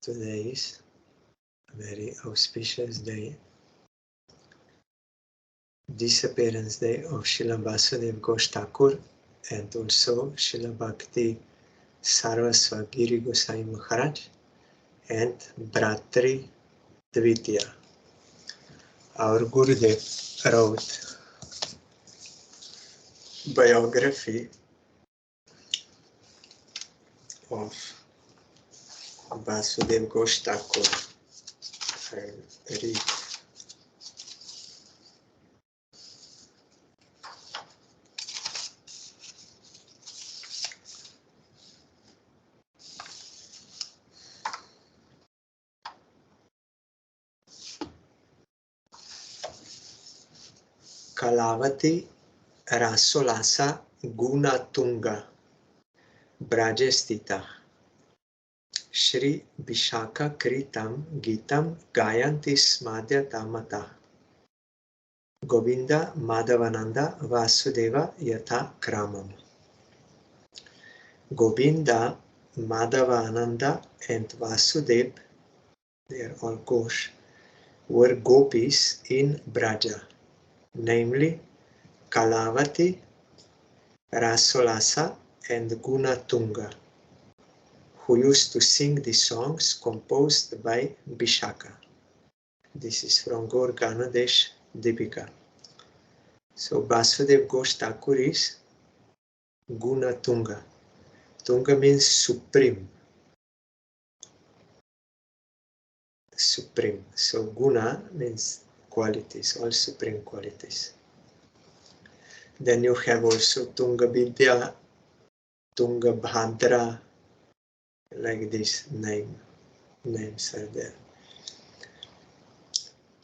Today is a very auspicious day, Disappearance Day of Srila Vasudev Ghosh Thakur and also Srila Bhakti Sarvasva Giri Goswami Maharaj and Bhratri Dvitiya. Our Gurudev wrote biography of Vasudev Ghosh Thakur. I'll read. Kalavati Rasolasa Gunatunga Brajestita Shri Vishaka Kritam Gitam Gayanti Smadhya Tamata Govinda Madhavananda Vasudeva Yatha Kramam. Govinda, Madhavananda and Vasudev, they are all Ghosh, were gopis in Braja, namely Kalavati, Rasolasa and Gunatunga, who used to sing the songs composed by Vishaka. This is from Gaur Ganadesh Dipika. So Vasudev Ghosh Thakur is Gunatunga. Tunga means supreme. Supreme. So Guna means qualities, all supreme qualities. Then you have also Tunga Vidya, Tunga Bhadra, like this names are there.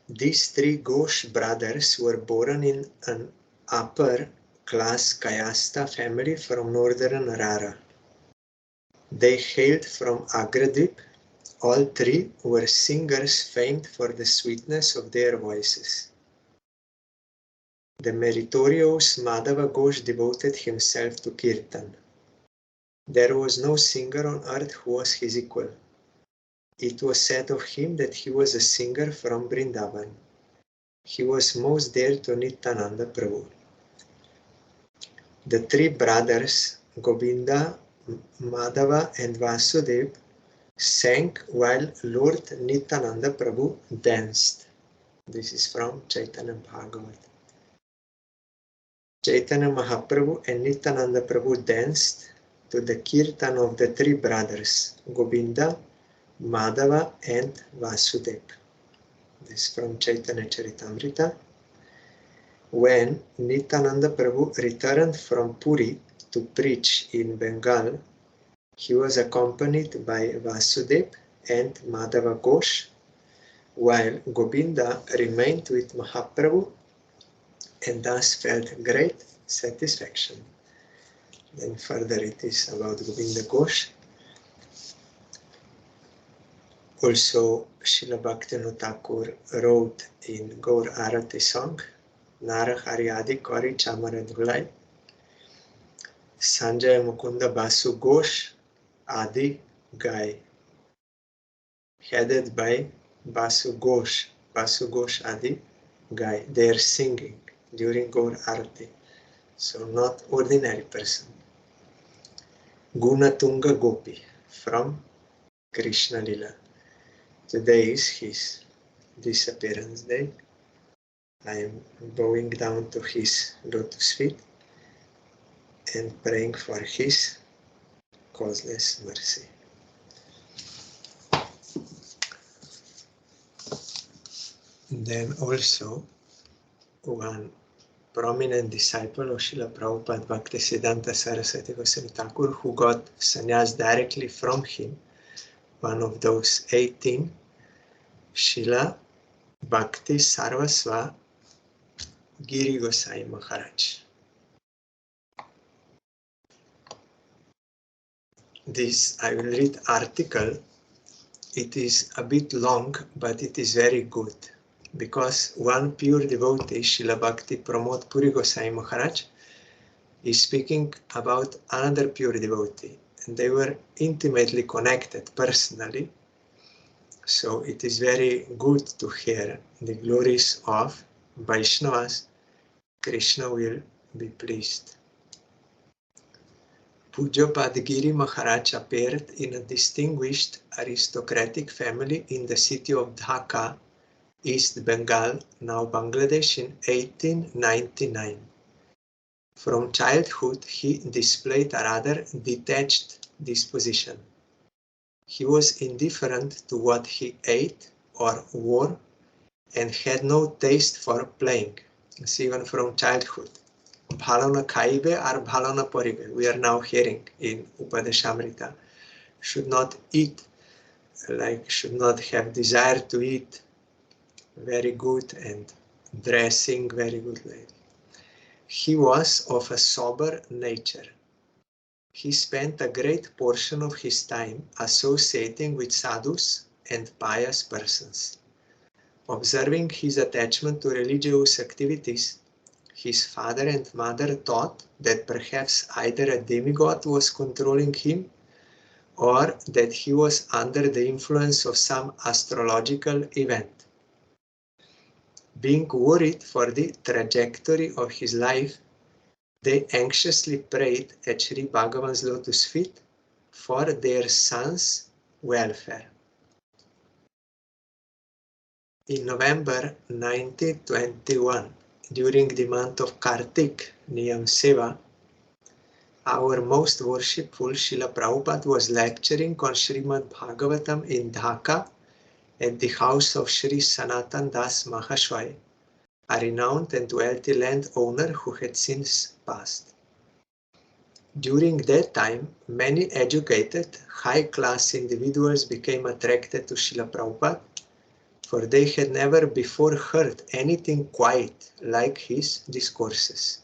These three Ghosh brothers were born in an upper class Kayasta family from northern Rara. They hailed from Agradip. All three were singers famed for the sweetness of their voices. The meritorious Madhava Ghosh devoted himself to Kirtan. There was no singer on earth who was his equal. It was said of him that he was a singer from Vrindavan. He was most dear to Nityananda Prabhu. The three brothers, Govinda, Madhava and Vasudev, sang while Lord Nityananda Prabhu danced. This is from Chaitanya Bhagavat. Chaitanya Mahaprabhu and Nityananda Prabhu danced to the kirtan of the three brothers, Govinda, Madhava and Vasudev. This is from Chaitanya Charitamrita. When Nityananda Prabhu returned from Puri to preach in Bengal, he was accompanied by Vasudev and Madhava Ghosh, while Govinda remained with Mahaprabhu and thus felt great satisfaction. Then further it is about Govinda Ghosh. Also, Srila Bhaktivinoda Thakur wrote in Gaur Arati song, Nara Haryadi Kari Chamaradulai, Sanjay Mukunda Basu Ghosh Adi Gai, headed by Basu Ghosh Adi Gai. They are singing during Gaur Arati, so not ordinary person. Gunatunga Gopi from Krishna Lila. Today is his disappearance day. I am bowing down to his lotus feet and praying for his causeless mercy. Then also one prominent disciple of Srila Prabhupada, Bhaktisiddhanta Saraswati Goswami Thakur, who got sannyas directly from him, one of those 18, Srila Bhakti Sarvasva Giri Goswami Maharaj. This I will read article. It is a bit long, but it is very good, because one pure devotee, Srila Bhakti Pramod Puri Goswami Maharaj, is speaking about another pure devotee, and they were intimately connected personally. So it is very good to hear the glories of Vaishnavas. Krishna will be pleased. Pujapad Giri Maharaj appeared in a distinguished aristocratic family in the city of Dhaka, East Bengal, now Bangladesh, in 1899. From childhood, he displayed a rather detached disposition. He was indifferent to what he ate or wore and had no taste for playing. It's even from childhood. Bhalona khaibe ar bhalona poribe. We are now hearing in Upadesamrita. Should not eat, should not have desire to eat very good and dressing very good. He was of a sober nature. He spent a great portion of his time associating with sadhus and pious persons. Observing his attachment to religious activities, his father and mother thought that perhaps either a demigod was controlling him or that he was under the influence of some astrological event. Being worried for the trajectory of his life, they anxiously prayed at Sri Bhagavan's lotus feet for their son's welfare. In November 1921, during the month of Kartik, Niyam Seva, our most worshipful Srila Prabhupada was lecturing on Srimad Bhagavatam in Dhaka at the house of Sri Sanatan Das Mahashwai, a renowned and wealthy landowner who had since passed. During that time, many educated, high-class individuals became attracted to Srila Prabhupada, for they had never before heard anything quite like his discourses.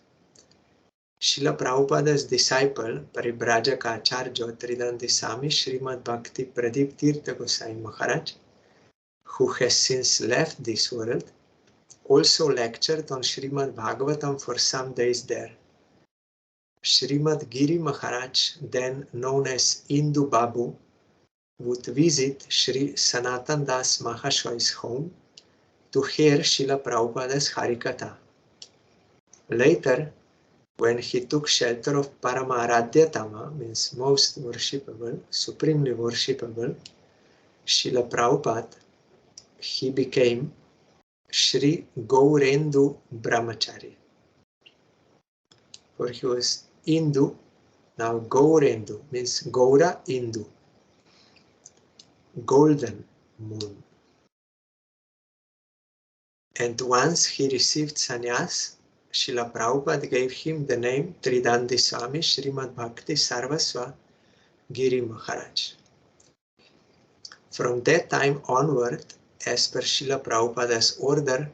Srila Prabhupada's disciple, Paribrajaka Acharya Tridandisami Srimad Bhakti Pradip Tirtha Goswami Maharaj, who has since left this world, also lectured on Srimad Bhagavatam for some days there. Srimad Giri Maharaj, then known as Indu Babu, would visit Sri Sanatan Das Mahashwai's home to hear Srila Prabhupada's Harikatha. Later, when he took shelter of Paramaradhyatama, means most worshipable, supremely worshipable, Srila Prabhupada, he became Sri Gaurendu Brahmachari. For he was Indu, now Gaurendu, means Gaura Indu, golden moon. And once he received sannyas, Srila Prabhupada gave him the name Tridandisami Srimad Bhakti Sarvasva Giri Maharaj. From that time onward, as per Srila Prabhupada's order,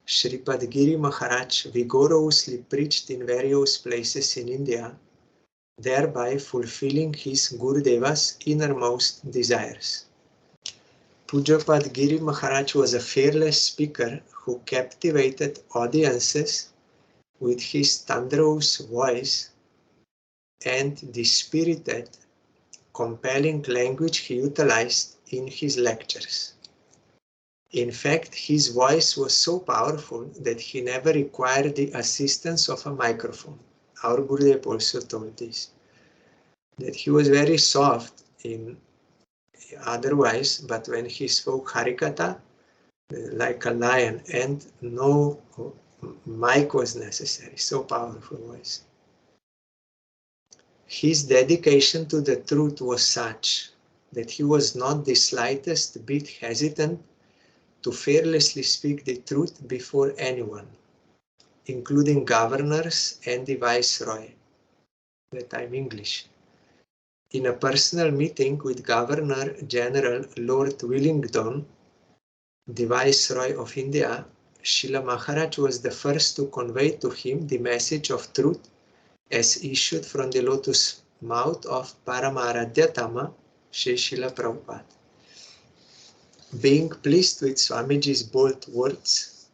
Sripad Giri Maharaj vigorously preached in various places in India, thereby fulfilling his Gurudeva's innermost desires. Pujapad Giri Maharaj was a fearless speaker who captivated audiences with his thunderous voice and the spirited, compelling language he utilized in his lectures. In fact, his voice was so powerful that he never required the assistance of a microphone. Our Gurudev also told this, that he was very soft in otherwise, but when he spoke Harikatha, like a lion, and no mic was necessary, so powerful voice. His dedication to the truth was such that he was not the slightest bit hesitant to fearlessly speak the truth before anyone, including governors and the Viceroy, that time English. In a personal meeting with Governor General Lord Willingdon, the Viceroy of India, Srila Maharaj was the first to convey to him the message of truth as issued from the lotus mouth of Paramaradhyatama, Sri Srila Prabhupada. Being pleased with Swamiji's bold words,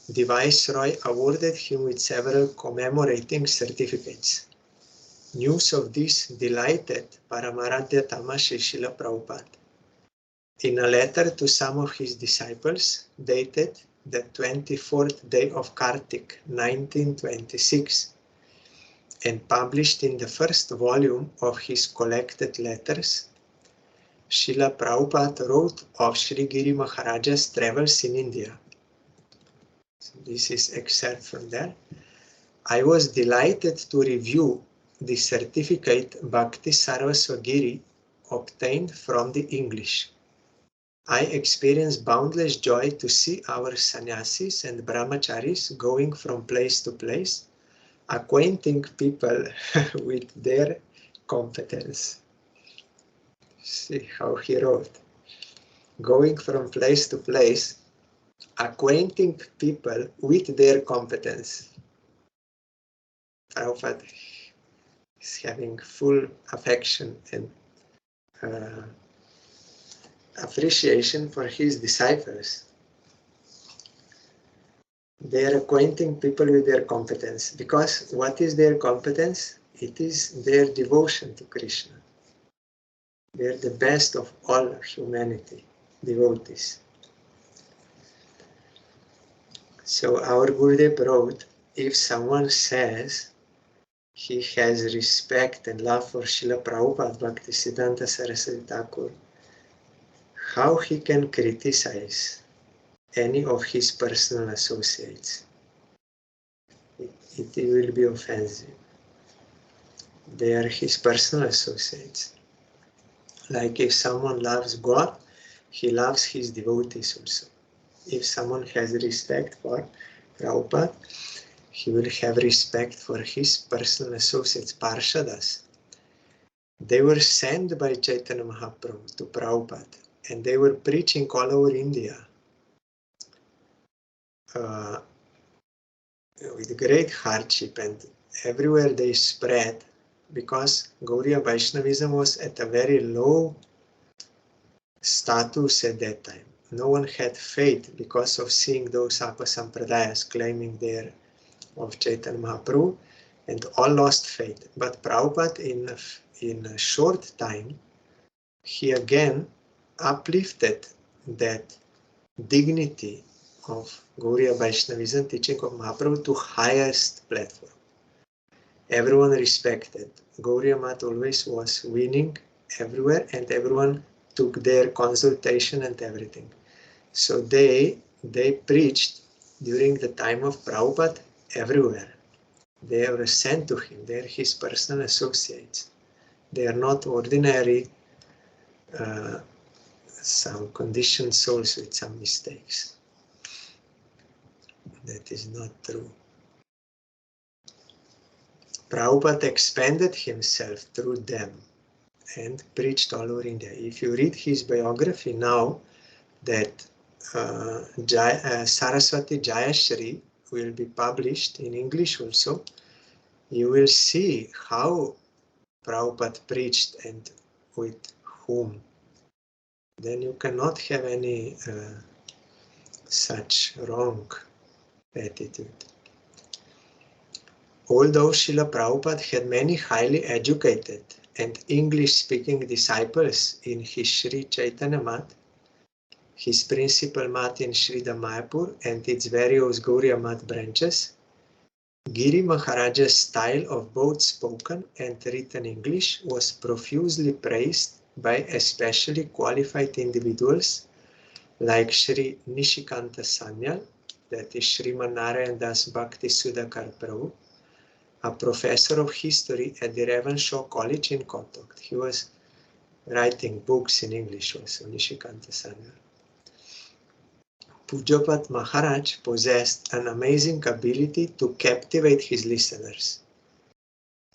the Viceroy awarded him with several commemorating certificates. News of this delighted Paramaradhyatama Sri Srila Prabhupada. in a letter to some of his disciples, dated the 24th day of Kartik, 1926, and published in the first volume of his collected letters, Srila Prabhupada wrote of Sri Giri Maharaja's travels in India. So this is excerpt from there. I was delighted to review the certificate Bhakti Sarvasva Giri obtained from the English. I experienced boundless joy to see our sannyasis and brahmacharis going from place to place, acquainting people with their competence. See how he wrote. Going from place to place, acquainting people with their competence. Prabhupada is having full affection and appreciation for his disciples. They are acquainting people with their competence, because what is their competence? It is their devotion to Krishna. They are the best of all humanity, devotees. So our Gurudev wrote, if someone says he has respect and love for Srila Prabhupada, Bhaktisiddhanta Saraswati Thakur, how he can criticize any of his personal associates? It will be offensive. They are his personal associates. Like if someone loves God, he loves his devotees also. If someone has respect for Prabhupada, he will have respect for his personal associates, Parshadas. They were sent by Chaitanya Mahaprabhu to Prabhupada, and they were preaching all over India with great hardship, and everywhere they spread, because Gauriya Vaishnavism was at a very low status at that time. No one had faith because of seeing those Apasampradayas claiming they're of Chaitanya Mahaprabhu, and all lost faith. But Prabhupada, in a short time, he again uplifted that dignity of Gauriya Vaishnavism, teaching of Mahaprabhu, to highest platform. Everyone respected. Gauriya Mat always was winning everywhere, and everyone took their consultation and everything. So they preached during the time of Prabhupada everywhere. They were sent to him. They are his personal associates. They are not ordinary some conditioned souls with some mistakes. That is not true. Prabhupada expanded himself through them and preached all over India. If you read his biography now, that Saraswati Jayashri will be published in English also, you will see how Prabhupada preached and with whom. Then you cannot have any such wrong attitude. Although Srila Prabhupada had many highly educated and English-speaking disciples in his Sri Chaitanya Mat, his principal mat in Sri Mayapur and its various Gauriya Mat branches, Giri Maharaja's style of both spoken and written English was profusely praised by especially qualified individuals like Sri Nishikanta Sanyal, that is Sriman Narayan Das Bhakti Sudhakar Prabhu, a professor of history at the Ravenshaw College in Kotak. He was writing books in English also, Nishikanta Sanyal. Pujapat Maharaj possessed an amazing ability to captivate his listeners.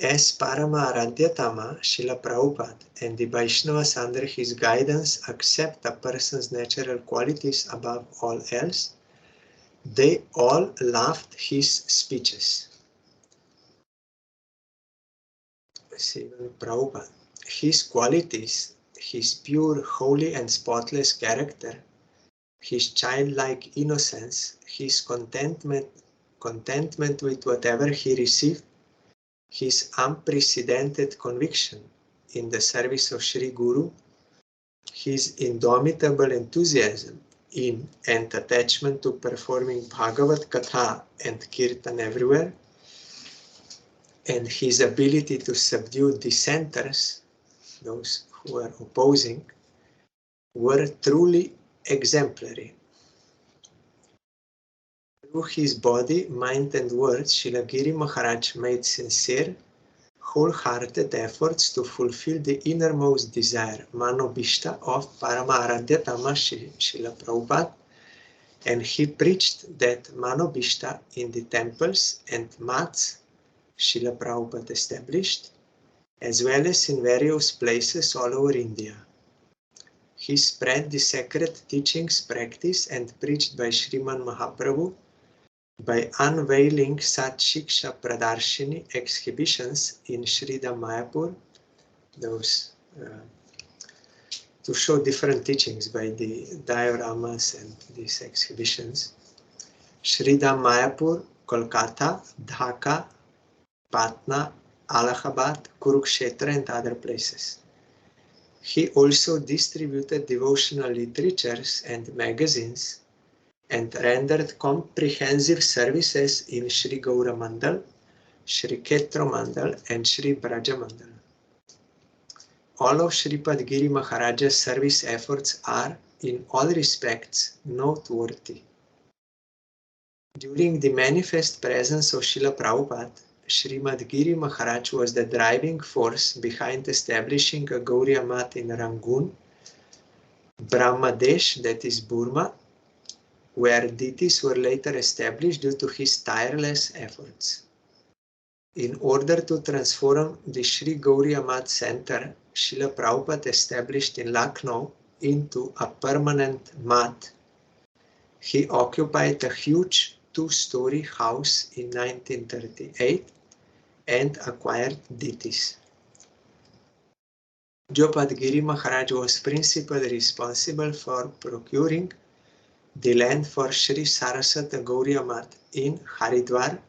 As Parama Aradhyatama, Srila Prabhupada and the Vaishnavas under his guidance accept a person's natural qualities above all else, they all loved his speeches. See, Prabhupada, his qualities, his pure, holy and spotless character, his childlike innocence, his contentment with whatever he received, his unprecedented conviction in the service of Sri Guru, His indomitable enthusiasm in and attachment to performing Bhagavad Katha and Kirtan everywhere, and his ability to subdue dissenters, those who were opposing, were truly exemplary. Through his body, mind and words, Srila Giri Maharaj made sincere, wholehearted efforts to fulfill the innermost desire, Manobishta, of Paramaradhyatama Srila Prabhupada, and he preached that Manobishta in the temples and mats Srila Prabhupada established, as well as in various places all over India. He spread the sacred teachings, practiced and preached by Sriman Mahaprabhu by unveiling Sat Shiksha Pradarshini exhibitions in Sridham Mayapur, those to show different teachings by the dioramas and these exhibitions. Sridham Mayapur, Kolkata, Dhaka, Patna, Allahabad, Kurukshetra and other places. He also distributed devotional literatures and magazines and rendered comprehensive services in Sri Gaura Mandal, Sri Ketro Mandal and Sri Braja Mandal. All of Sripad Giri Maharaja's service efforts are, in all respects, noteworthy. During the manifest presence of Srila Prabhupada, Srimad Giri Maharaj was the driving force behind establishing a Gauriya Mat in Rangoon, Brahmadesh, that is Burma, where deities were later established due to his tireless efforts. In order to transform the Sri Gauriya Mat Center, Srila Prabhupada established in Lucknow into a permanent mat. He occupied a huge two-story house in 1938 and acquired deities. Jopad Giri Maharaj was principally responsible for procuring the land for Sri Saraswata Gauriya Mat in Haridwar,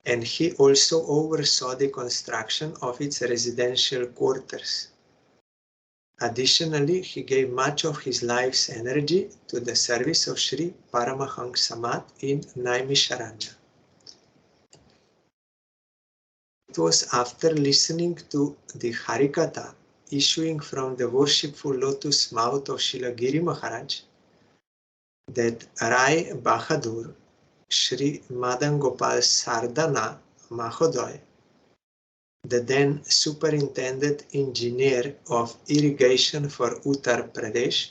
and he also oversaw the construction of its residential quarters. Additionally, he gave much of his life's energy to the service of Sri Paramahansa Mat in Naimisharanya. It was after listening to the Harikatha issuing from the worshipful lotus mouth of Srila Giri Maharaj that Rai Bahadur, Sri Madan Gopal Sardana Mahodoy, the then superintendent engineer of irrigation for Uttar Pradesh,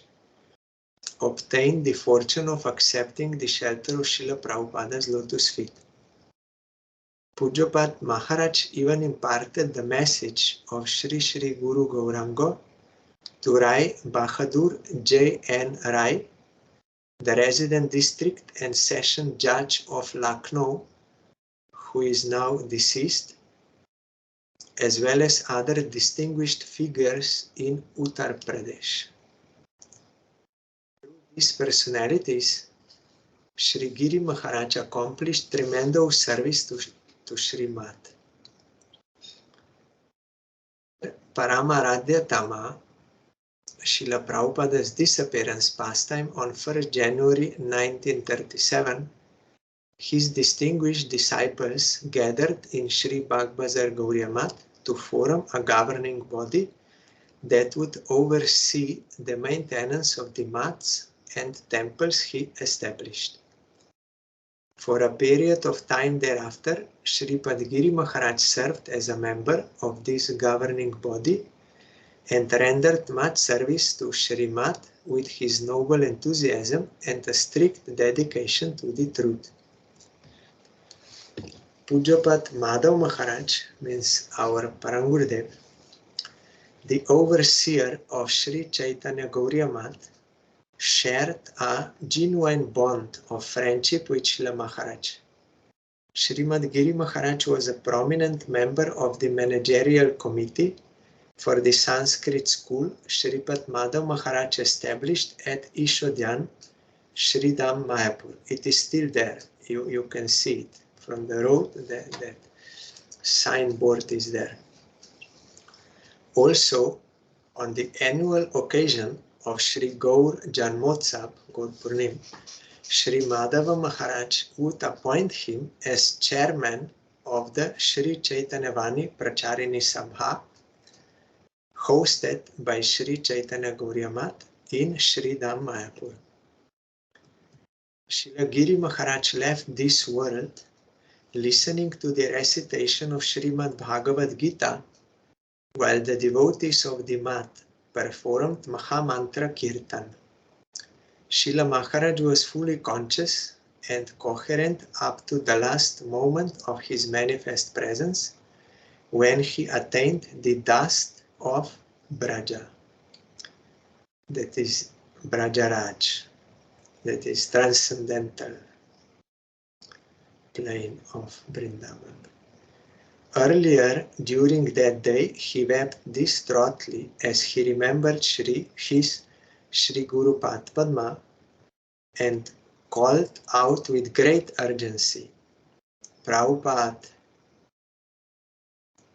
obtained the fortune of accepting the shelter of Srila Prabhupada's lotus feet. Pujyapat Maharaj even imparted the message of Sri Sri Guru Gauranga to Rai Bahadur J. N. Rai, the resident district and session judge of Lucknow, who is now deceased, as well as other distinguished figures in Uttar Pradesh. Through these personalities, Sri Giri Maharaj accomplished tremendous service to Srimad. Paramaradhyatama, Srila Prabhupada's disappearance pastime on 1st January 1937, his distinguished disciples gathered in Sri Bagbazar Gauriya Mat to form a governing body that would oversee the maintenance of the mats and temples he established. For a period of time thereafter, Sripad Giri Maharaj served as a member of this governing body and rendered much service to Srimad with his noble enthusiasm and a strict dedication to the truth. Pujyapat Madhav Maharaj, means our Parangurudev, the overseer of Sri Chaitanya Gauriya Mat, shared a genuine bond of friendship with Srila Maharaj. Srimad Giri Maharaj was a prominent member of the managerial committee for the Sanskrit school Sripad Madhav Maharaj established at Ishodhyan, Sridham Mayapur. It is still there. You can see it from the road. That signboard is there. Also, On the annual occasion of Sri Gaur Janmotsav, Gaur Purnim, Sri Madhava Maharaj would appoint him as chairman of the Sri Chaitanya Vani Pracharini Sabha, hosted by Sri Chaitanya Gauriya Math in Sri Dham Mayapur. Srila Giri Maharaj left this world listening to the recitation of Srimad Bhagavad Gita while the devotees of the Math performed Mahamantra Kirtan. Srila Maharaj was fully conscious and coherent up to the last moment of his manifest presence, when he attained the dust of Braja, that is Brajaraj, that is transcendental plane of Vrindavan. Earlier during that day, he wept distraughtly as he remembered his Sri Guru Padma and called out with great urgency, "Prabhupada,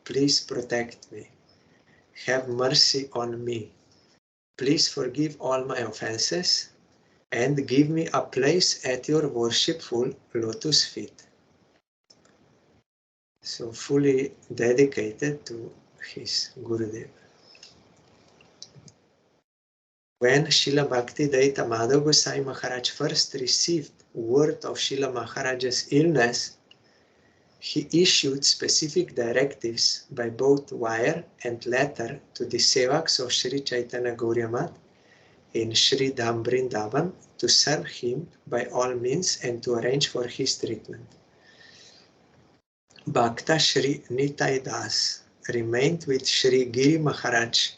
please protect me. Have mercy on me. Please forgive all my offenses and give me a place at your worshipful lotus feet." So fully dedicated to his Gurudev. When Srila Bhakti Daita Madhav Gosai Maharaj first received word of Srila Maharaj's illness, he issued specific directives by both wire and letter to the Sevaks of Sri Chaitanya Gauriya Math in Sri Dham Vrindavan to serve him by all means and to arrange for his treatment. Bhakta Sri Nitai Das remained with Sri Giri Maharaj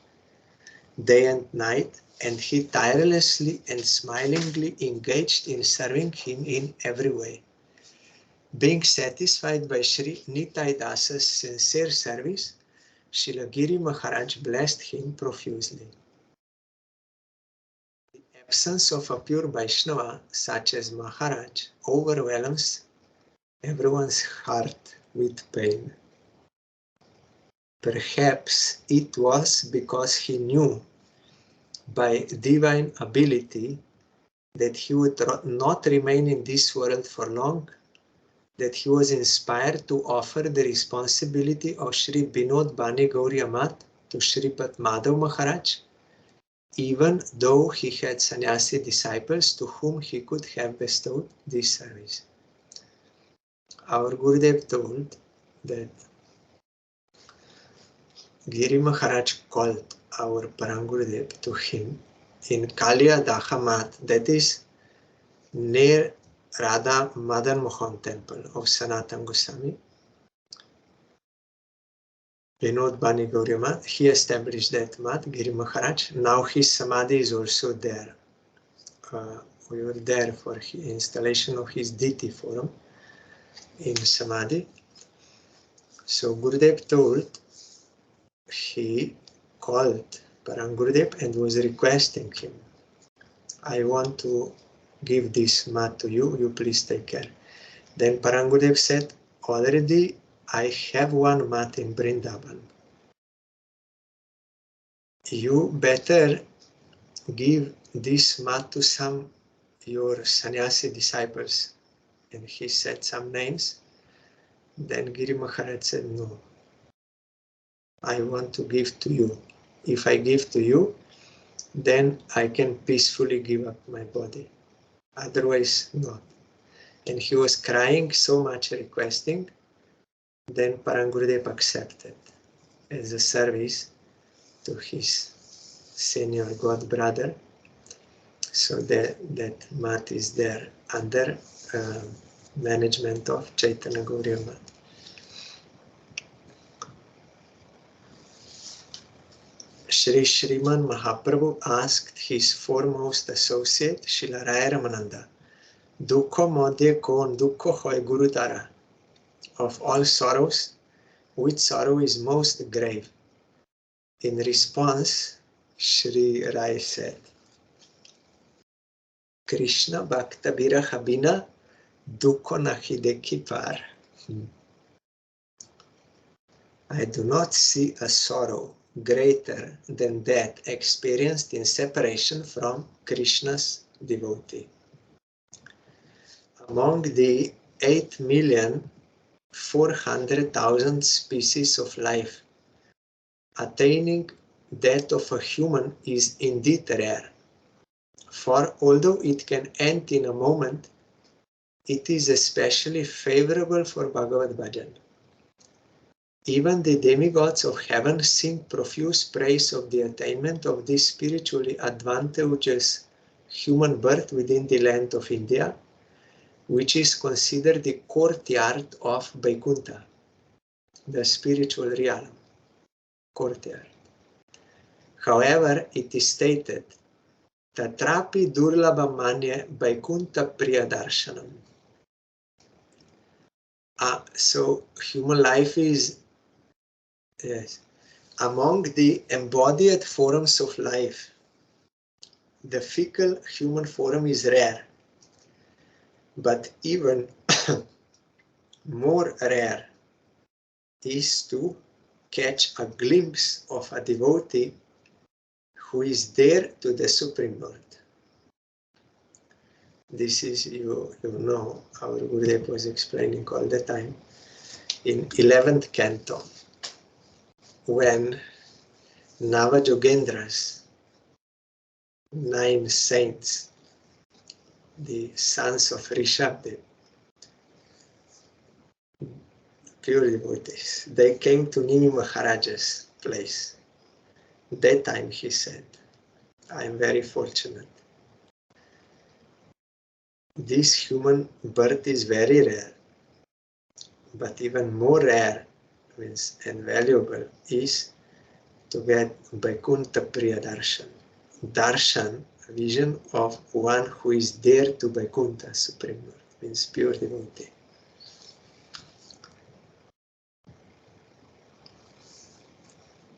day and night, and he tirelessly and smilingly engaged in serving him in every way. Being satisfied by Sri Nitai Das's sincere service, Srila Giri Maharaj blessed him profusely. The absence of a pure Vaishnava such as Maharaj overwhelms everyone's heart with pain. Perhaps it was because he knew by divine ability that he would not remain in this world for long, that he was inspired to offer the responsibility of Sri Binod Bani Gauriya Math to Sripad Madhav Maharaj, even though he had sannyasi disciples to whom he could have bestowed this service. Our Gurudev told that Giri Maharaj called our Parangurudev to him in Kalia Dahamat, that is near Radha Madan Mohan temple of Sanatana Goswami. Vinod Bani Gauriya Math, he established that Math, Giri Maharaj. Now his Samadhi is also there. We were there for the installation of his deity forum in Samadhi. So Gurudev told, he called Parangurudev and was requesting him, "I want to give this mat to you, you please take care." Then Parangurudev said, "Already I have one mat in Vrindavan. You better give this mat to some your sannyasi disciples." And he said some names. Then Giri Maharaj said, "No, I want to give to you. If I give to you, then I can peacefully give up my body. Otherwise, not." And he was crying so much, requesting. Then Parangurudev accepted as a service to his senior god brother. So that mat is there under management of Chaitanya Gauriya Math. Sri Sriman Mahaprabhu asked his foremost associate, Srila Raya Ramananda, "Dukho modhe kon dukho hoy Guru Tara?" Of all sorrows, which sorrow is most grave? In response, Sri Rai said, "Krishna Bhakta Viraha Bina Dukho Nahi Dekhi Par." I do not see a sorrow greater than that experienced in separation from Krishna's devotee. Among the 8,400,000 species of life, attaining that of a human is indeed rare. For although it can end in a moment, it is especially favorable for Bhagavad Bhajan. Even the demigods of heaven sing profuse praise of the attainment of this spiritually advantageous human birth within the land of India, which is considered the courtyard of Vaikuntha, the spiritual realm, courtyard. However, it is stated, Tatrapi Durlabha Manye Vaikuntha Priyadarshanam. So human life is among the embodied forms of life. The fickle human form is rare, but even more rare is to catch a glimpse of a devotee who is there to the Supreme Lord. This is, you know, our Gurudev was explaining all the time in 11th canto, when Navajogendras, 9 saints, the sons of Rishabdev, pure devotees, they came to Nini Maharaja's place. That time he said, I am very fortunate. This human birth is very rare, but even more rare means and valuable is to get Vaikuntha Priya Darshan. Darshan, a vision of one who is there to Vaikuntha, Supreme Lord, means pure devotee.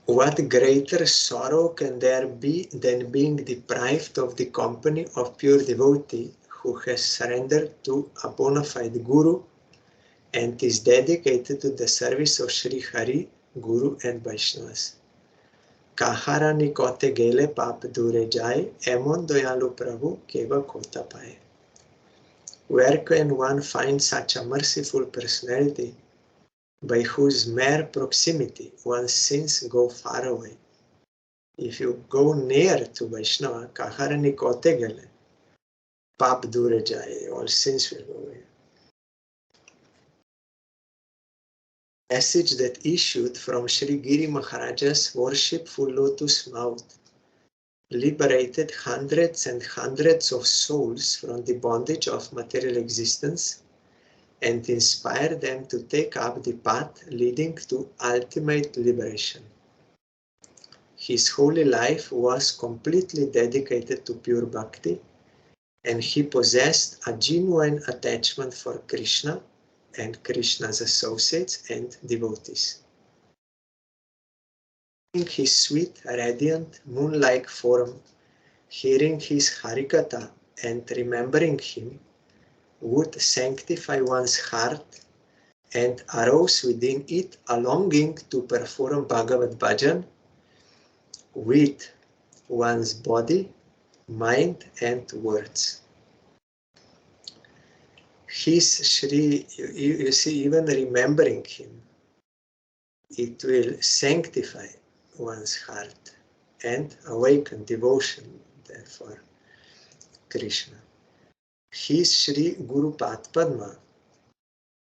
What greater sorrow can there be than being deprived of the company of pure devotee who has surrendered to a bona fide Guru and is dedicated to the service of Sri Hari, Guru and Vaishnavas. Kahara nikote gele pap dure jai, emon doyalu Prabhu keva kota paye. Where can one find such a merciful personality by whose mere proximity one's sins go far away? If you go near to Vaishnava, kahara nikote gele, pap dure jai, all sins will go away. Message that issued from Sri Giri Maharaja's worshipful lotus mouth liberated hundreds and hundreds of souls from the bondage of material existence and inspired them to take up the path leading to ultimate liberation. His holy life was completely dedicated to pure bhakti, and he possessed a genuine attachment for Krishna and Krishna's associates and devotees. Seeing his sweet, radiant, moon-like form, hearing his harikatha and remembering him would sanctify one's heart and arouse within it a longing to perform Bhagavad Bhajan with one's body, mind and words. His Shri, you see, even remembering him, it will sanctify one's heart and awaken devotion, therefore, Krishna. His Shri Guru Padma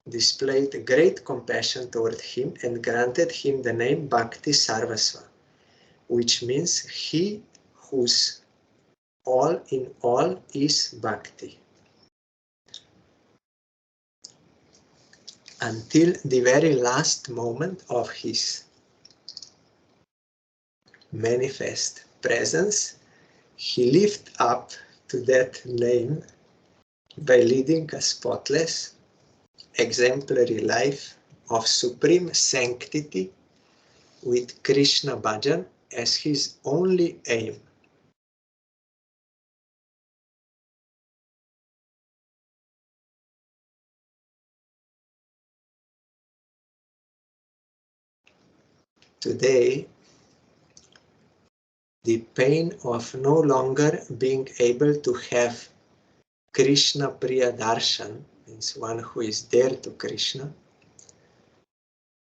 displayed great compassion toward him and granted him the name Bhakti Sarvasva, which means he whose all in all is Bhakti. Until the very last moment of his manifest presence, he lived up to that name by leading a spotless, exemplary life of supreme sanctity with Krishna Bhajan as his only aim. Today, the pain of no longer being able to have Krishna Priya Darshan, means one who is there to Krishna,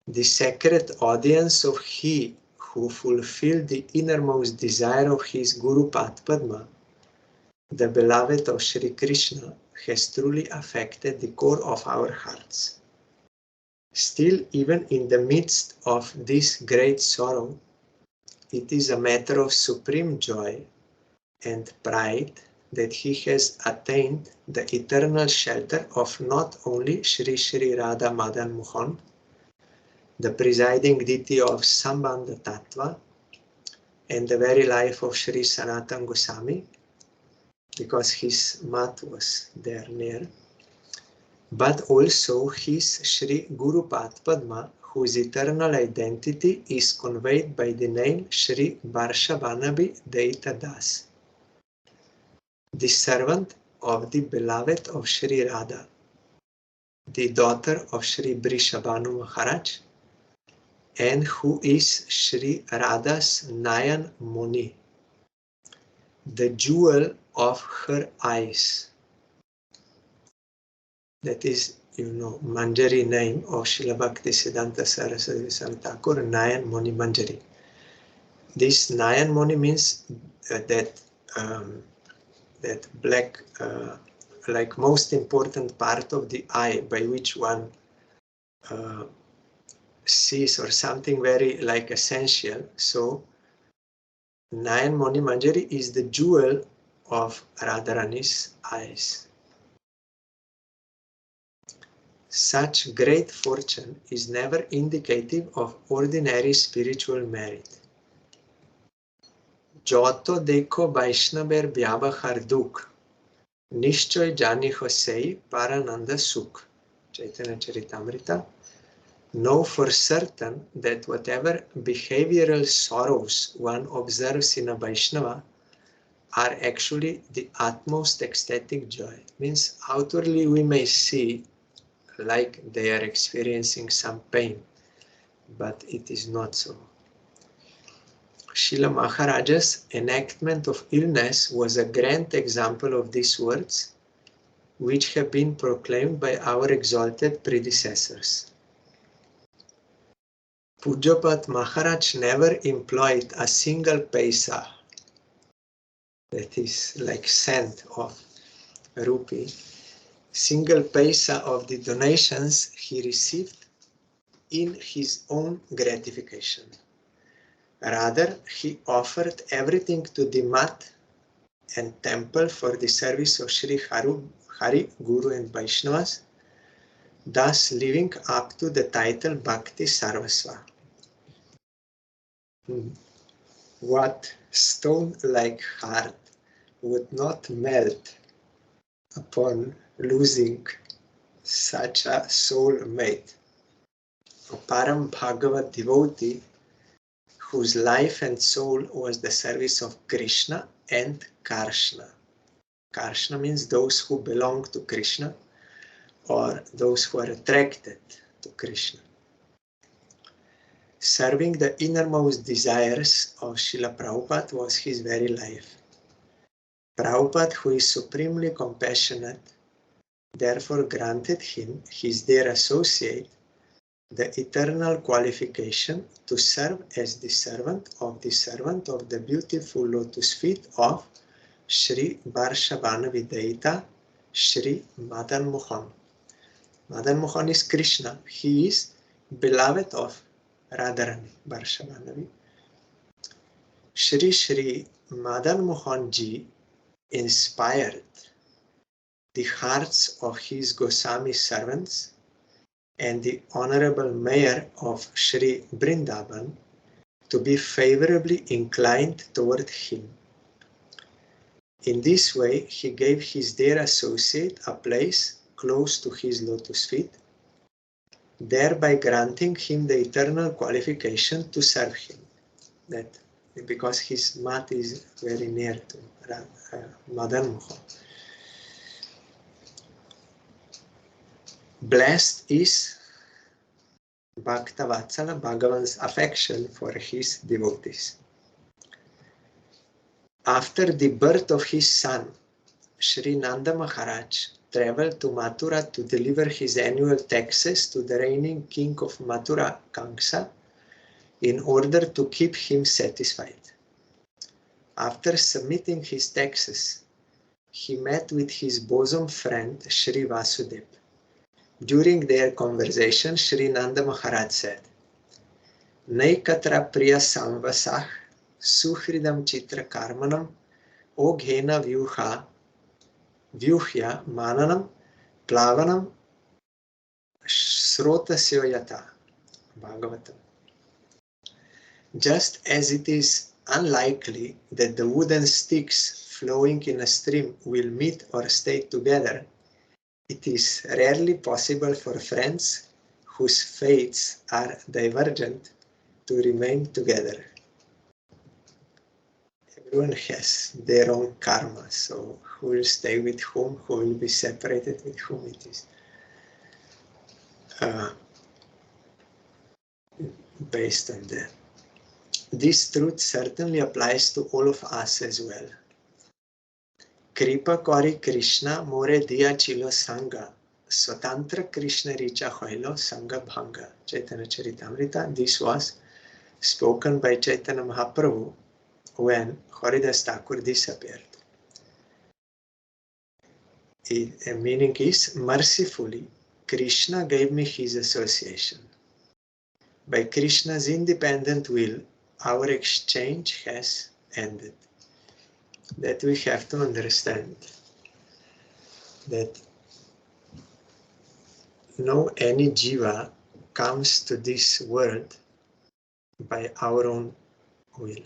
the sacred audience of he who fulfilled the innermost desire of his Guru Padma, the beloved of Sri Krishna, has truly affected the core of our hearts. Still, even in the midst of this great sorrow, it is a matter of supreme joy and pride that he has attained the eternal shelter of not only Sri Sri Radha Madan Mohan, the presiding deity of Sambandha Tattva, and the very life of Sri Sanatana Goswami, because his mat was there near, but also his Sri Guru Padma, whose eternal identity is conveyed by the name Sri Varshavanabi Deita Das, the servant of the beloved of Sri Radha, the daughter of Sri Brishabhanu Maharaj, and who is Sri Radha's Nayan Muni, the jewel of her eyes. That is, Manjari name of Srila Bhakti Siddhanta Saraswati Swami Thakur, Nayan Muni Manjari. This Nayan Muni means that black, like most important part of the eye by which one sees, or something very like essential. So Nayan Muni Manjari is the jewel of Radharani's eyes. Such great fortune is never indicative of ordinary spiritual merit. Joto dekho Vaishnaver vyabhar dukh, nishchoy jani hosei parananda sukh. Chaitanya Charitamrita. Know for certain that whatever behavioral sorrows one observes in a Vaishnava are actually the utmost ecstatic joy. Means outwardly we may see like they are experiencing some pain, but it is not so. Srila Maharaja's enactment of illness was a grand example of these words, which have been proclaimed by our exalted predecessors. Pujapat Maharaj never employed a single paisa, that is like cent of rupee, single paisa of the donations he received in his own gratification. Rather, he offered everything to the mat and temple for the service of Sri Hari, Guru and Vaishnavas, thus living up to the title Bhakti Sarvasva. What stone-like heart would not melt upon losing such a soul-mate, a Param Bhagavat devotee whose life and soul was the service of Krishna and Karshna. Karshna means those who belong to Krishna, or those who are attracted to Krishna. Serving the innermost desires of Srila Prabhupada was his very life. Prabhupada, who is supremely compassionate, therefore granted him, his dear associate, the eternal qualification to serve as the servant of the beautiful lotus feet of Sri Varshavana Videita, Sri Madan Mohan. Madan Mohan is Krishna. He is beloved of Radharani, Varshavanavi. Sri Sri Madan Mohan Ji inspired the hearts of his Goswami servants and the Honorable Mayor of Sri Vrindavan to be favorably inclined toward him. In this way, he gave his dear associate a place close to his lotus feet, thereby granting him the eternal qualification to serve him. That because his mat is very near to Madan Mohan. Blessed is Bhakta Vatsala, Bhagavan's affection for his devotees. After the birth of his son, Sri Nanda Maharaj traveled to Mathura to deliver his annual taxes to the reigning king of Mathura, Kamsa, in order to keep him satisfied. After submitting his taxes, he met with his bosom friend Sri Vasudev. During their conversation, Sri Nanda Maharaj said, Naikatra priya samvasah suhridam chitra karmanam oghena vyuhya mananam plavanam srotasyo yata. Bhagavatam. Just as it is unlikely that the wooden sticks flowing in a stream will meet or stay together, it is rarely possible for friends whose fates are divergent to remain together. Everyone has their own karma, so who will stay with whom, who will be separated with whom, it is based on that. This truth certainly applies to all of us as well. Kripa kori Krishna more diya chilo sanga, Swatantra Krishna richa hoilo sanga bhanga. Chaitanya Charitamrita. This was spoken by Chaitanya Mahaprabhu when Haridas Thakur disappeared. The meaning is, mercifully, Krishna gave me his association. By Krishna's independent will, our exchange has ended. That we have to understand, that no any jiva comes to this world by our own will,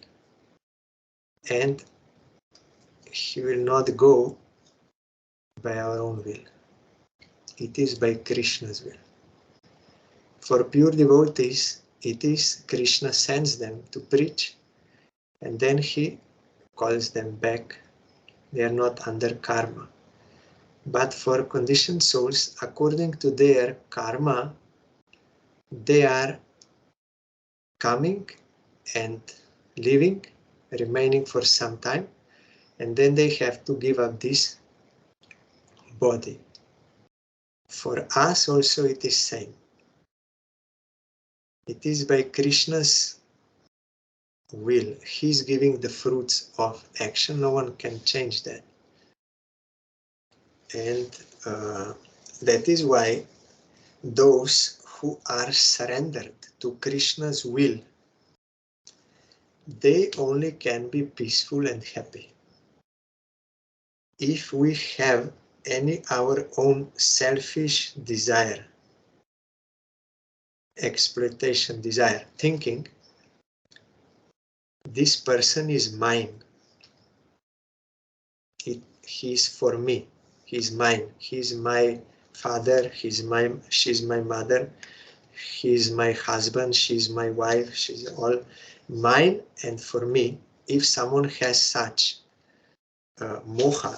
and he will not go by our own will. It is by Krishna's will. For pure devotees, it is Krishna sends them to preach, and then he calls them back. They are not under karma. But for conditioned souls, according to their karma, they are coming and living, remaining for some time, and then they have to give up this body. For us also it is same. It is by Krishna's will. He is giving the fruits of action. No one can change that. And that is why those who are surrendered to Krishna's will, they only can be peaceful and happy. If we have any our own selfish desire, exploitation desire, thinking, this person is mine, he is for me, he is mine, he is my father, she's my mother, he is my husband, she is my wife, she's all mine and for me. If someone has such moha,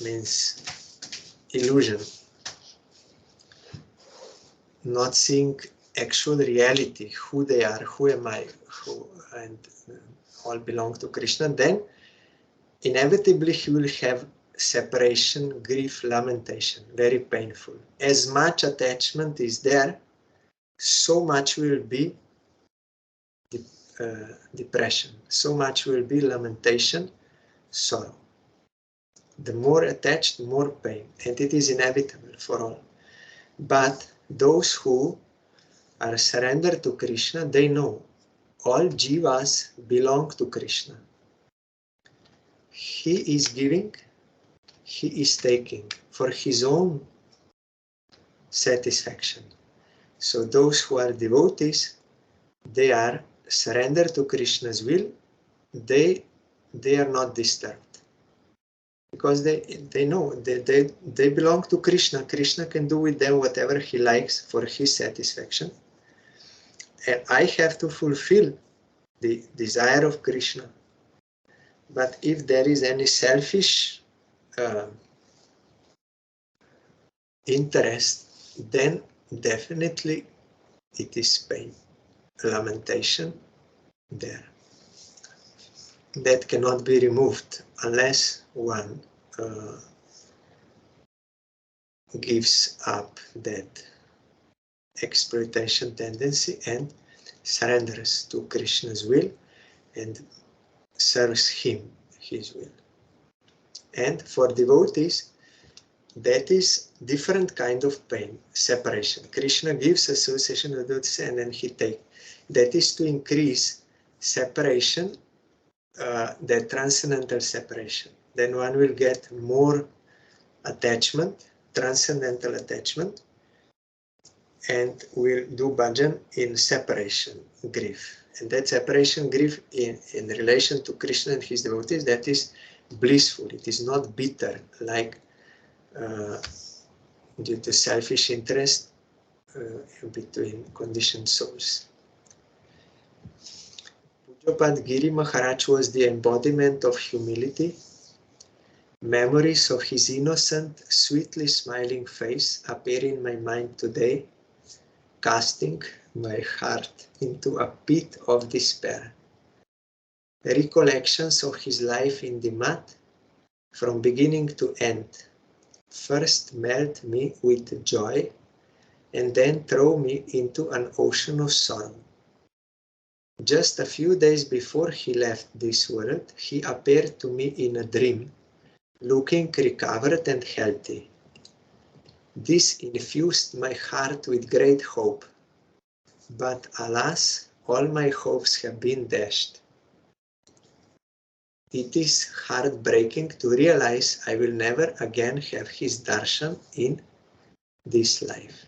means illusion, not seeing actual reality, who they are, who am I, who, and all belong to Krishna, then inevitably he will have separation, grief, lamentation, very painful. As much attachment is there, so much will be depression, so much will be lamentation, sorrow. The more attached, more pain, and it is inevitable for all. But those who are surrendered to Krishna, they know all jivas belong to Krishna. He is giving, he is taking for his own satisfaction. So those who are devotees, they are surrendered to Krishna's will, they are not disturbed. Because they know they belong to Krishna. Krishna can do with them whatever he likes for his satisfaction. And I have to fulfill the desire of Krishna. But if there is any selfish interest, then definitely it is pain, lamentation there. that cannot be removed unless one gives up that exploitation tendency and surrenders to Krishna's will and serves him, his will. And for devotees, that is different kind of pain, separation. Krishna gives association with devotees and then he takes. That is to increase separation, the transcendental separation. Then one will get more attachment, transcendental attachment, and will do bhajan in separation, grief. And that separation grief in relation to Krishna and his devotees, that is blissful. It is not bitter like due to selfish interest between conditioned souls. Pujapad Giri Maharaj was the embodiment of humility. Memories of his innocent, sweetly smiling face appear in my mind today, casting my heart into a pit of despair. Recollections of his life in the mud, from beginning to end, first melt me with joy and then throw me into an ocean of sorrow. Just a few days before he left this world, he appeared to me in a dream, looking recovered and healthy. This infused my heart with great hope. But alas, all my hopes have been dashed. It is heartbreaking to realize I will never again have his darshan in this life.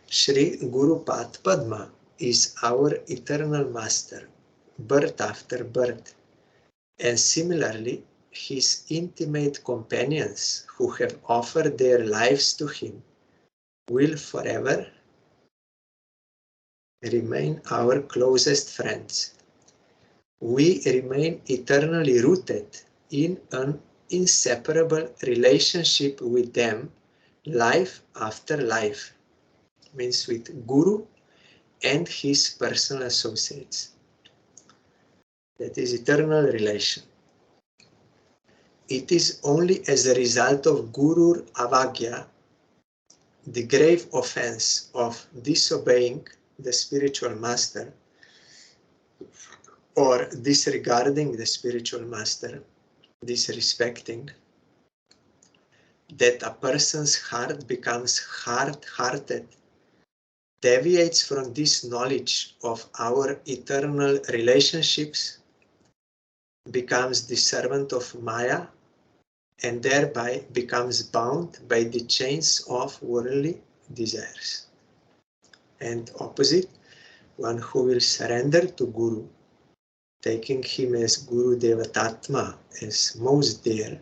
Sri Guru Padma is our eternal master, birth after birth, and similarly, his intimate companions who have offered their lives to him will forever remain our closest friends. We remain eternally rooted in an inseparable relationship with them, life after life, means with Guru and his personal associates. That is eternal relation. It is only as a result of Guru Avagya, the grave offense of disobeying the spiritual master or disregarding the spiritual master, disrespecting, that a person's heart becomes hard-hearted, deviates from this knowledge of our eternal relationships, becomes the servant of Maya, and thereby becomes bound by the chains of worldly desires. And opposite, one who will surrender to Guru, taking him as Guru Devatatma, as most dear,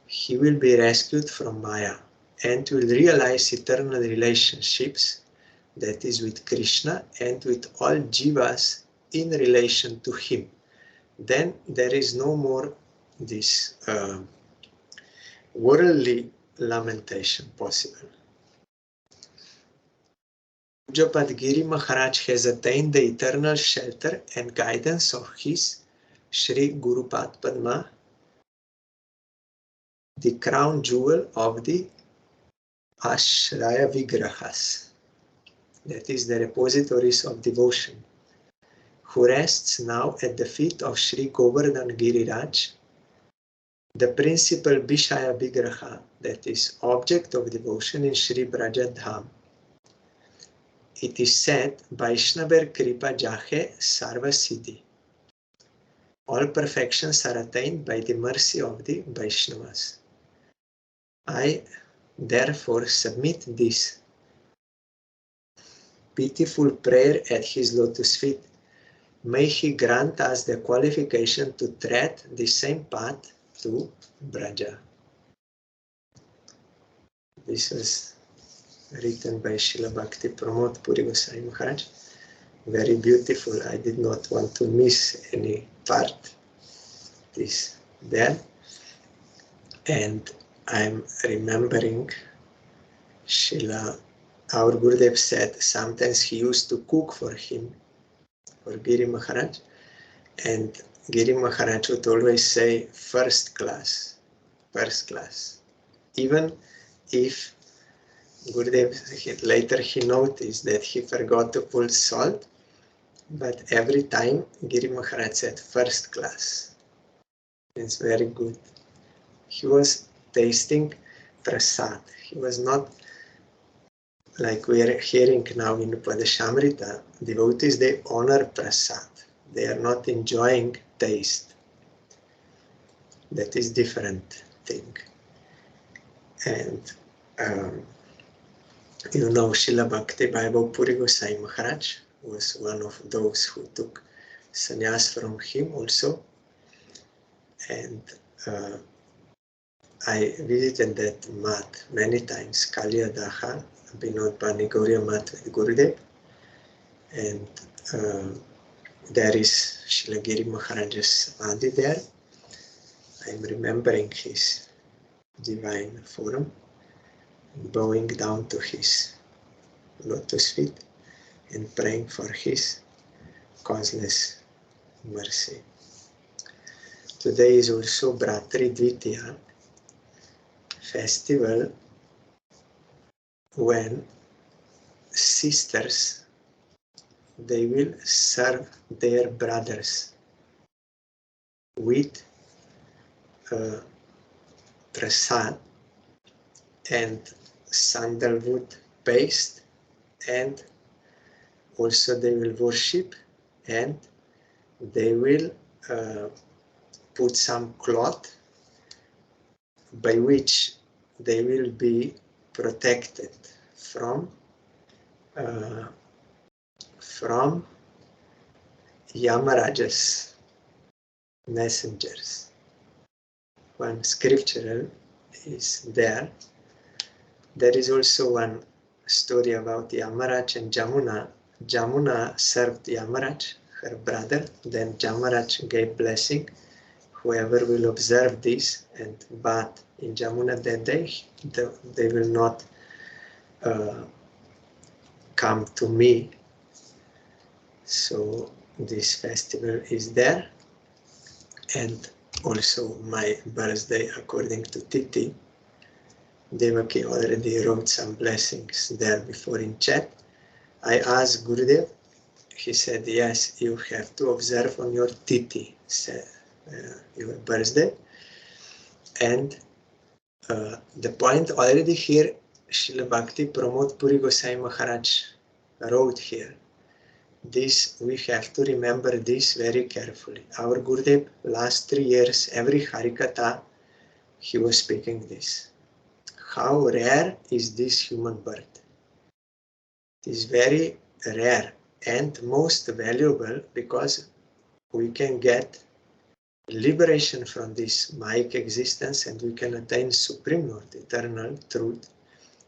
he will be rescued from Maya and will realize eternal relationships, that is with Krishna and with all jivas in relation to him. Then there is no more this worldly lamentation possible. Pujapad Giri Maharaj has attained the eternal shelter and guidance of his Sri Guru Padma, the crown jewel of the Ashraya Vigrahas, that is the repositories of devotion, who rests now at the feet of Sri Govardhan Giriraj, the principal Vishaya Vigraha, that is object of devotion in Sri Brajadham. It is said, Vaishnavar Kripa Jahe Sarva Siddhi. All perfections are attained by the mercy of the Vaishnavas. I therefore submit this pitiful prayer at his lotus feet. May he grant us the qualification to tread the same path to Braja. This was written by Srila Bhakti Pramod Puri Goswami Maharaj. Very beautiful. I did not want to miss any part. This there. And I'm remembering Srila, our Gurudev said sometimes he used to cook for him, for Giri Maharaj, And Giri Maharaj would always say first class, first class. Even if Gurudev, later he noticed that he forgot to put salt, but every time Giri Maharaj said first class. It's very good. He was tasting prasad. He was not like we are hearing now in Upadesamrita. Devotees, they honor prasad. They are not enjoying taste. That is different thing. And you know, Srila Bhakti Bible Puri Gosai Maharaj was one of those who took sannyas from him also. And I visited that mat many times, Kaliya Daha, Binod Bani Gauriya mat with Gurudev. And there is Srila Giri Maharaj's Samadhi there. I'm remembering his divine form, bowing down to his lotus feet and praying for his causeless mercy. Today is also Bhratri Dvitiya festival when sisters, they will serve their brothers with prasad and sandalwood paste, and also they will worship, and they will put some cloth by which they will be protected from Yamaraja's messengers. One scriptural is there. There is also one story about Yamaraj and Jamuna. Jamuna served Yamaraj, her brother. Then Yamaraj gave blessing. Whoever will observe this and bath in Jamuna that day, they will not come to me. So this festival is there. And also my birthday according to Titi. Devaki already wrote some blessings there before in chat. I asked Gurudev, he said, yes, you have to observe on your Titi, your birthday. And the point already here, Srila Bhakti Pramod Puri Gosai Maharaj wrote here. This, we have to remember this very carefully. Our Gurudev, last 3 years, every Harikatha, he was speaking this. How rare is this human birth? It is very rare and most valuable because we can get liberation from this Maya existence and we can attain Supreme Lord, eternal truth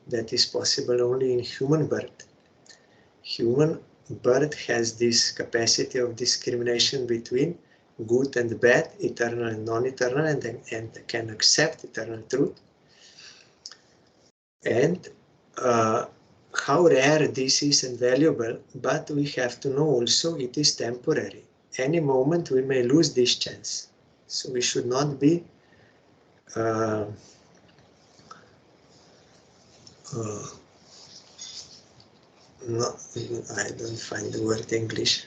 that is possible only in human birth. Human birth has this capacity of discrimination between good and bad, eternal and non-eternal, and can accept eternal truth. And how rare this is and valuable, but we have to know also it is temporary. Any moment we may lose this chance. So we should not be no, I don't find the word English.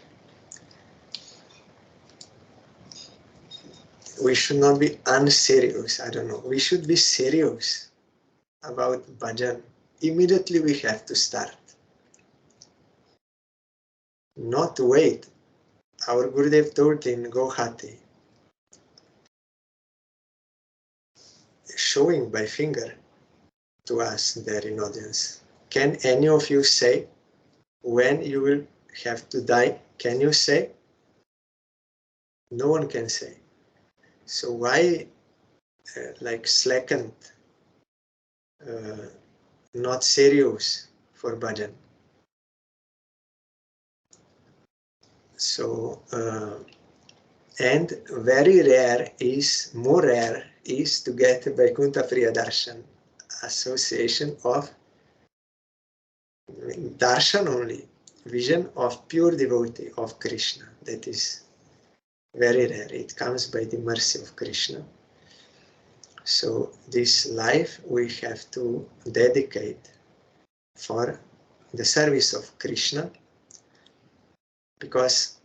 We should not be unserious, I don't know. We should be serious about bhajan. Immediately we have to start. Not wait. Our Gurudev told in Gohati, showing by finger to us there in audience. Can any of you say when you will have to die? Can you say? No one can say. So why like slackened, not serious for bhajan? So and very rare is, more rare is to get Vaikuntha Priya Darshan, association of darshan only, vision of pure devotee of Krishna. That is Very rare. It comes by the mercy of Krishna. So this life we have to dedicate for the service of Krishna, because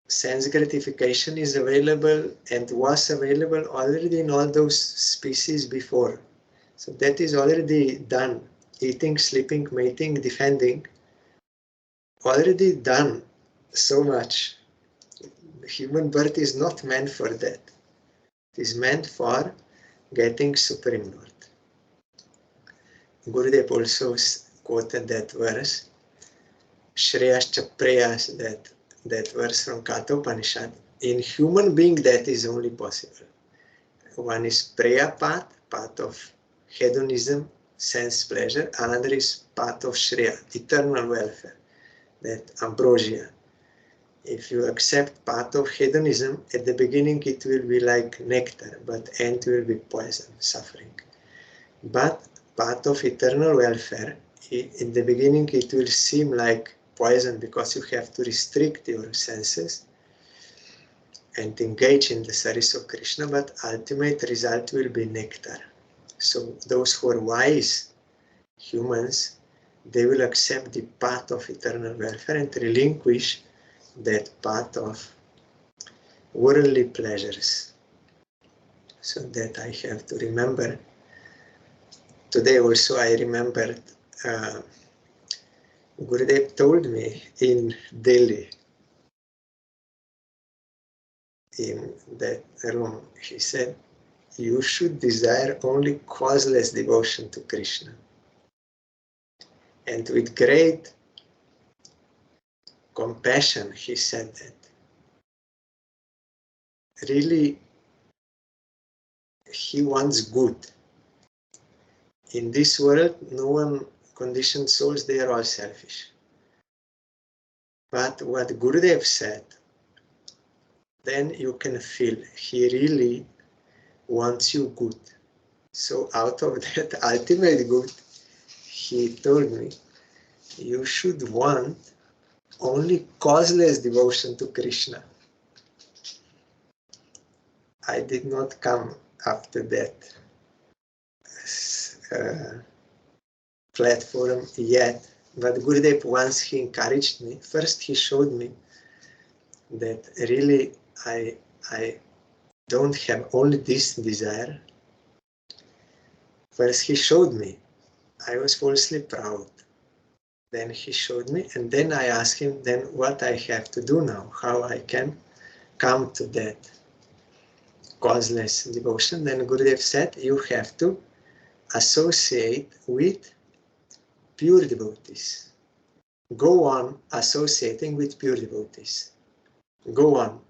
sense gratification is available and was available already in all those species before. So that is already done. Eating, sleeping, mating, defending, already done so much. Human birth is not meant for that. It is meant for getting Supreme Lord. Gurudev also quoted that verse, Shreyascha Preyas, that verse from Katha Upanishad. In human being that is only possible. One is Preya path of hedonism, sense pleasure. Another is path of Shreya, eternal welfare, that ambrosia. If you accept path of hedonism, at the beginning it will be like nectar, but end will be poison, suffering. But path of eternal welfare, in the beginning it will seem like poison because you have to restrict your senses and engage in the service of Krishna, but ultimate result will be nectar. So those who are wise humans, they will accept the path of eternal welfare and relinquish that path of worldly pleasures. So that I have to remember. Today also I remembered Gurudev told me in Delhi, in that room, he said, you should desire only causeless devotion to Krishna. And with great compassion, he said that. Really, he wants good. In this world, no one conditioned souls, they are all selfish. But what Gurudev said, then you can feel he really wants you good. So out of that ultimate good, he told me, you should want only causeless devotion to Krishna. I did not come after that platform yet, but Gurudev, once he encouraged me, first he showed me that really I don't have only this desire. First he showed me, I was falsely proud. Then he showed me, and then I asked him then what I have to do now, how I can come to that causeless devotion. Then Gurudev said, you have to associate with pure devotees. Go on associating with pure devotees. Go on.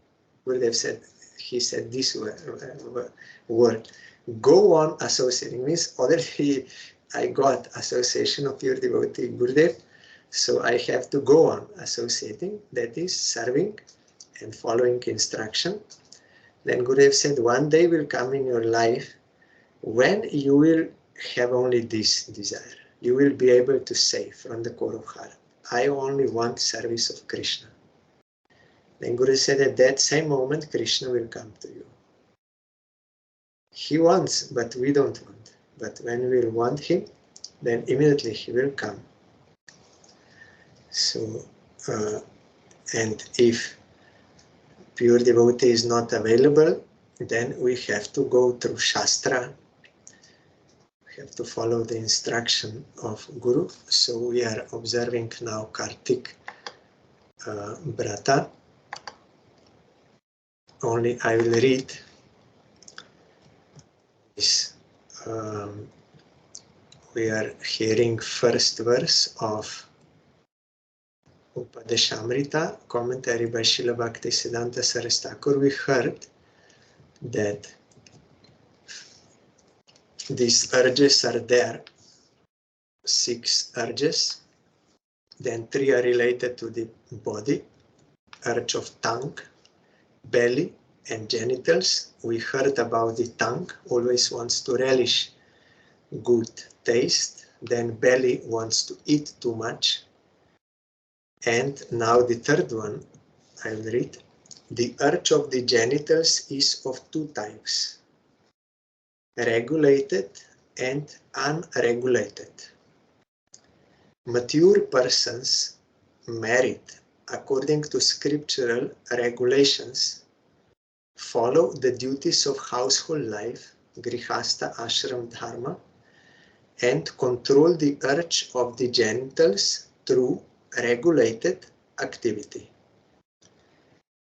Gurudev said, he said this word. Go on associating means already I got association of pure devotee Gurudev, so I have to go on associating, that is serving and following instruction. Then Gurudev said, one day will come in your life when you will have only this desire. You will be able to say from the core of heart, I only want service of Krishna. Then Guru said, at that same moment, Krishna will come to you. He wants, but we don't want. But when we will want him, then immediately he will come. So, and if pure devotee is not available, then we have to go through Shastra. We have to follow the instruction of Guru. So we are observing now KARTIK VRATA. Only I will read this. We are hearing first verse of Upadesamrita, commentary by Srila Bhakti Siddhanta Saraswati Thakur. We heard that these urges are there, 6 urges, then 3 are related to the body, urge of tongue, belly and genitals. We heard about the tongue, always wants to relish good taste, then belly wants to eat too much, and now the third one I will read, The urge of the genitals is of two types, regulated and unregulated. Mature persons married according to scriptural regulations follow the duties of household life, grihastha ashram dharma, and control the urge of the genitals through regulated activity.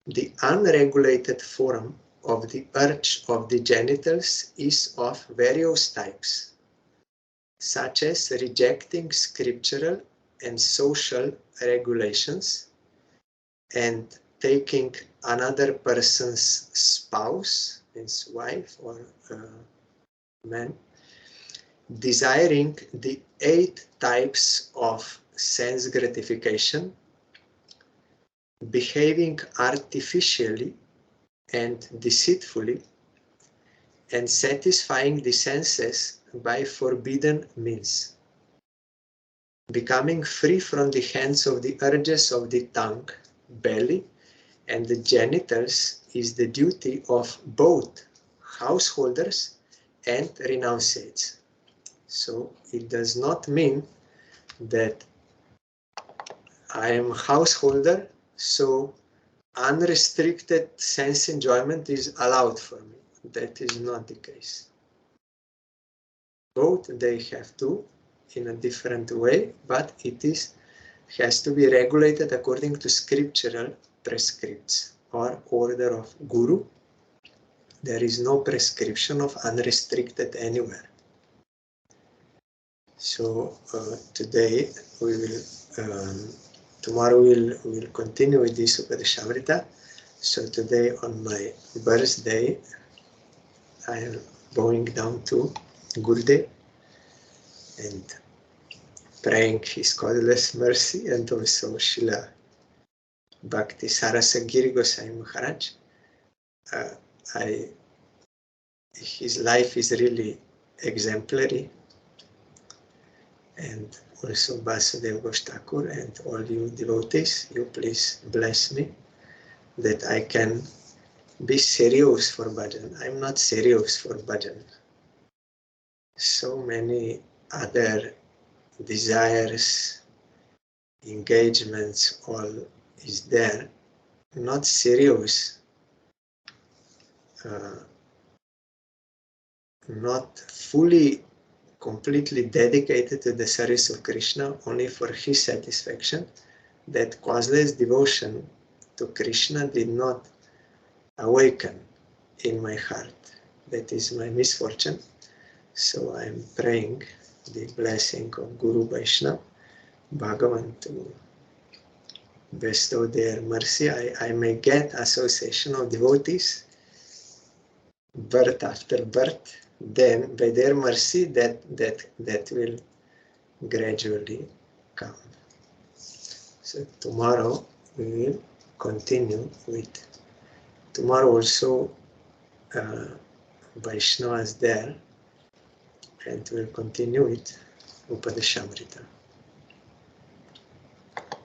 The unregulated form of the urge of the genitals is of various types, such as rejecting scriptural and social regulations and taking another person's spouse, means wife or man, desiring the 8 types of sense gratification, behaving artificially and deceitfully, and satisfying the senses by forbidden means. Becoming free from the hands of the urges of the tongue, belly, and the genitals is the duty of both householders and renunciates. So it does not mean that I am a householder, so unrestricted sense enjoyment is allowed for me. That is not the case. Both they have to in a different way, but it has to be regulated according to scriptural prescripts or order of Guru. There is no prescription of unrestricted anywhere. So today we will, tomorrow we'll continue with this Upadesamrita. So today on my birthday, I am bowing down to Gurudev and praying His causeless mercy, and also Srila Bhakti Sarasva Giri Goswami Maharaj. His life is really exemplary, and also Vasudev Ghosh Thakur and all you devotees, you please bless me that I can be serious for bhajan. I'm not serious for bhajan. So many other desires, engagements, all is there, not serious, not fully, completely dedicated to the service of Krishna, only for his satisfaction. That causeless devotion to Krishna did not awaken in my heart. That is my misfortune. So I am praying the blessing of Guru Vaishnava, Bhagavan, to bestow their mercy. I may get association of devotees, birth after birth. Then by their mercy that will gradually come. So tomorrow we will continue with, tomorrow also Vaishnava is there, and we'll continue with Upadesamrita.